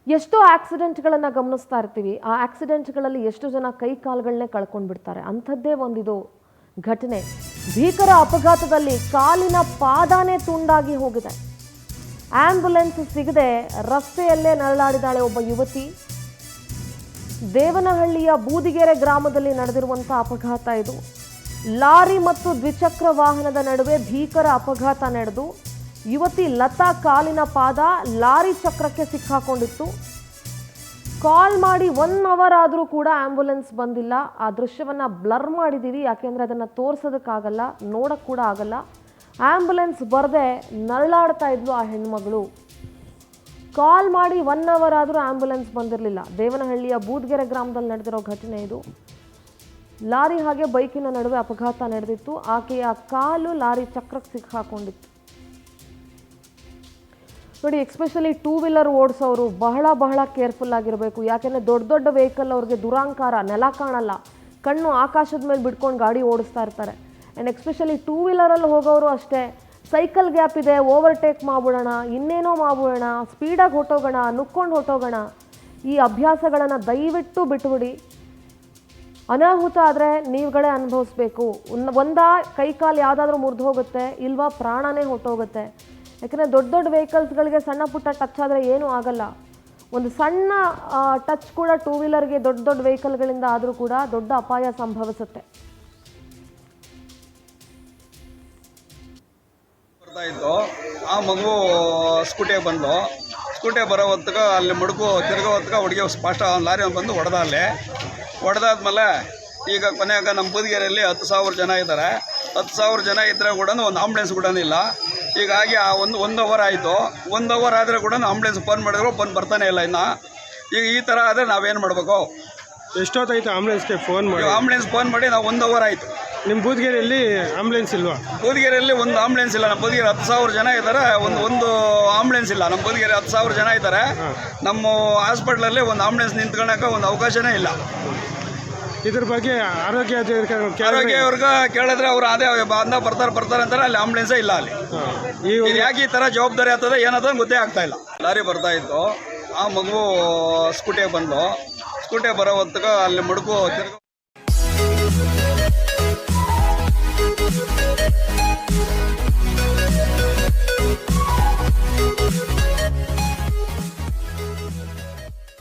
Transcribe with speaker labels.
Speaker 1: ಎಷ್ಟೋ ಆಕ್ಸಿಡೆಂಟ್ಗಳನ್ನು ಗಮನಿಸ್ತಾ ಇರ್ತೀವಿ. ಆ ಆಕ್ಸಿಡೆಂಟ್ಗಳಲ್ಲಿ ಎಷ್ಟು ಜನ ಕೈ ಕಾಲುಗಳನ್ನೇ ಕಳ್ಕೊಂಡು ಬಿಡ್ತಾರೆ. ಅಂಥದ್ದೇ ಒಂದಿದು ಘಟನೆ. ಭೀಕರ ಅಪಘಾತದಲ್ಲಿ ಕಾಲಿನ ಪಾದಾನೇ ತುಂಡಾಗಿ ಹೋಗಿದೆ. ಆಂಬ್ಯುಲೆನ್ಸ್ ಸಿಗದೆ ರಸ್ತೆಯಲ್ಲೇ ನರಳಾಡಿದಾಳೆ ಒಬ್ಬ ಯುವತಿ. ದೇವನಹಳ್ಳಿಯ ಬೂದಿಗೆರೆ ಗ್ರಾಮದಲ್ಲಿ ನಡೆದಿರುವಂಥ ಅಪಘಾತ ಇದು. ಲಾರಿ ಮತ್ತು ದ್ವಿಚಕ್ರ ವಾಹನದ ನಡುವೆ ಭೀಕರ ಅಪಘಾತ ನಡೆದು ಯುವತಿ ಲತಾ ಕಾಲಿನ ಪಾದ ಲಾರಿ ಚಕ್ರಕ್ಕೆ ಸಿಕ್ಕಾಕೊಂಡಿತ್ತು. ಕಾಲ್ ಮಾಡಿ 1 ಅವರ್ ಆದರೂ ಕೂಡ ಆಂಬ್ಯುಲೆನ್ಸ್ ಬಂದಿಲ್ಲ. ಆ ದೃಶ್ಯವನ್ನು ಬ್ಲರ್ ಮಾಡಿದ್ದೀವಿ, ಯಾಕೆಂದರೆ ಅದನ್ನು ತೋರಿಸೋದಕ್ಕಾಗಲ್ಲ, ನೋಡೋಕ್ಕೆ ಕೂಡ ಆಗಲ್ಲ. ಆಂಬ್ಯುಲೆನ್ಸ್ ಬರದೆ ನರಳಾಡ್ತಾ ಇದ್ಲು ಆ ಹೆಣ್ಮಗಳು. ಕಾಲ್ ಮಾಡಿ 1 ಅವರ್ ಆದರೂ ಆಂಬ್ಯುಲೆನ್ಸ್ ಬಂದಿರಲಿಲ್ಲ. ದೇವನಹಳ್ಳಿಯ ಬೂದಿಗೆರೆ ಗ್ರಾಮದಲ್ಲಿ ನಡೆದಿರೋ ಘಟನೆ ಇದು. ಲಾರಿ ಹಾಗೆ ಬೈಕಿನ ನಡುವೆ ಅಪಘಾತ ನಡೆದಿತ್ತು. ಆಕೆಯ ಕಾಲು ಲಾರಿ ಚಕ್ರಕ್ಕೆ ಸಿಕ್ಕಾಕೊಂಡಿತ್ತು. ನೋಡಿ, ಎಕ್ಸ್ಪೆಷಲಿ 2 ವೀಲರ್ ಓಡಿಸೋರು ಬಹಳ ಕೇರ್ಫುಲ್ ಆಗಿರಬೇಕು. ಯಾಕೆಂದರೆ ದೊಡ್ಡ ವೆಹಿಕಲ್ ಅವ್ರಿಗೆ ದುರಾಂಕಾರ, ನೆಲ ಕಾಣಲ್ಲ, ಕಣ್ಣು ಆಕಾಶದ ಮೇಲೆ ಬಿಟ್ಕೊಂಡು ಗಾಡಿ ಓಡಿಸ್ತಾ ಇರ್ತಾರೆ. ಆ್ಯಂಡ್ ಎಕ್ಸ್ಪೆಷಲಿ 2 ವೀಲರಲ್ಲಿ ಹೋಗೋರು ಅಷ್ಟೇ. ಸೈಕಲ್ ಗ್ಯಾಪ್ ಇದೆ, ಓವರ್ಟೇಕ್ ಮಾಡ್ಬಿಡೋಣ, ಇನ್ನೇನೋ ಮಾಡ್ಬಿಡೋಣ, ಸ್ಪೀಡಾಗಿ ಹೊಟ್ಟೋಗೋಣ, ನುಕ್ಕೊಂಡು ಹೊಟ್ಟೋಗೋಣ. ಈ ಅಭ್ಯಾಸಗಳನ್ನು ದಯವಿಟ್ಟು ಬಿಟ್ಬಿಡಿ. ಅನಾಹುತ ಆದರೆ ನೀವುಗಳೇ ಅನುಭವಿಸ್ಬೇಕು. ಒಂದಾ ಕೈಕಾಲು ಯಾವುದಾದ್ರೂ ಮುರಿದು ಹೋಗುತ್ತೆ, ಇಲ್ವಾ ಪ್ರಾಣನೇ ಹೊಟ್ಟೋಗುತ್ತೆ. ಯಾಕಂದರೆ ದೊಡ್ಡ ವೆಹಿಕಲ್ಸ್ಗಳಿಗೆ ಸಣ್ಣ ಪುಟ್ಟ ಟಚ್ ಆದರೆ ಏನೂ ಆಗಲ್ಲ. ಒಂದು ಸಣ್ಣ ಟಚ್ ಕೂಡ 2 ವೀಲರ್ಗೆ ದೊಡ್ಡ ವೆಹಿಕಲ್ಗಳಿಂದ ಆದರೂ ಕೂಡ ದೊಡ್ಡ ಅಪಾಯ ಸಂಭವಿಸುತ್ತೆ.
Speaker 2: ಆ ಮಗು ಸ್ಕೂಟಿಗೆ ಬಂದು ಸ್ಕೂಟಿಗೆ ಬರೋ ಹೊತ್ತಿಗೆ ಅಲ್ಲಿ ಮುಡುಕು ತಿರುಗೋ ಹೊತ್ತಿಗೆ ಹುಡುಗಿ ಫಾಸ್ಟ್ ಲಾರಿ ಬಂದು ಹೊಡೆದಾದ್ಮೇಲೆ ಈಗ ಕೊನೆಯಾಗ ನಮ್ಮ ಬೂದಿಗೆರೆಯಲ್ಲಿ 10,000 ಜನ ಇದ್ದಾರೆ. 10,000 ಜನ ಇದ್ದರೆ ಕೂಡ ಒಂದು ಆಂಬುಲೆನ್ಸ್ ಕೂಡ ಇಲ್ಲ. ಹೀಗಾಗಿ ಆ ಒಂದು ಅವರ್ ಆಯಿತು. 1 ಅವರ್ ಆದರೆ ಕೂಡ ಆಂಬುಲೆನ್ಸ್ ಫೋನ್ ಮಾಡಿದ್ರು ಬರ್ತಾನೆ ಇಲ್ಲ. ಇನ್ನು ಈಗ ಈ ಥರ ಆದರೆ ನಾವೇನು ಮಾಡಬೇಕು?
Speaker 3: ಎಷ್ಟೊತ್ತಾಯಿತು ಆಂಬುಲೆನ್ಸ್ಗೆ ಫೋನ್ ಮಾಡಿ?
Speaker 2: ಆಂಬುಲೆನ್ಸ್ ಫೋನ್ ಮಾಡಿ ನಾವು 1 ಅವರ್ ಆಯಿತು.
Speaker 3: ನಿಮ್ಮ ಬೂದಿಗೆರೆಯಲ್ಲಿ ಆಂಬುಲೆನ್ಸ್ ಇಲ್ವಾ?
Speaker 2: ಬೂದಿಗೆರೆಯಲ್ಲಿ ಒಂದು ಆಂಬುಲೆನ್ಸ್ ಇಲ್ಲ. ನಮ್ಮ ಬೂದಿಗೆರೆ 10,000 ಜನ ಇದ್ದಾರೆ, ಒಂದು ಆಂಬುಲೆನ್ಸ್ ಇಲ್ಲ. ನಮ್ಮ ಬೂದಿಗೆರೆ 10,000 ಜನ ಇದ್ದಾರೆ. ನಮ್ಮ ಹಾಸ್ಪಿಟ್ಲಲ್ಲಿ ಒಂದು ಆಂಬುಲೆನ್ಸ್ ನಿಂತ್ಕೊಳ್ಳೋಕೆ ಒಂದು ಅವಕಾಶನೇ ಇಲ್ಲ.
Speaker 3: ಇದ್ರ ಬಗ್ಗೆ
Speaker 2: ಆರೋಗ್ಯವ್ರಿಗೆ ಕೇಳಿದ್ರೆ ಅವರು ಅದೇ ಬರ್ತಾರೆ ಅಂತಾರೆ. ಅಲ್ಲಿ ಆಂಬುಲೆನ್ಸೇ ಇಲ್ಲ. ಅಲ್ಲಿ ಯಾಕೆ ಈ ಥರ ಜವಾಬ್ದಾರಿ ಆಗ್ತದೆ ಏನದ ಗೊತ್ತೇ ಆಗ್ತಾ ಇಲ್ಲ. ಲಾರಿ ಬರ್ತಾ ಇತ್ತು, ಆ ಮಗು ಸ್ಕೂಟಿಗೆ ಬಂದು ಸ್ಕೂಟಿಗೆ ಬರೋ ಹೊತ್ತಿಗೆ ಅಲ್ಲಿ ಮುಡುಕು ತಿರುಗೋ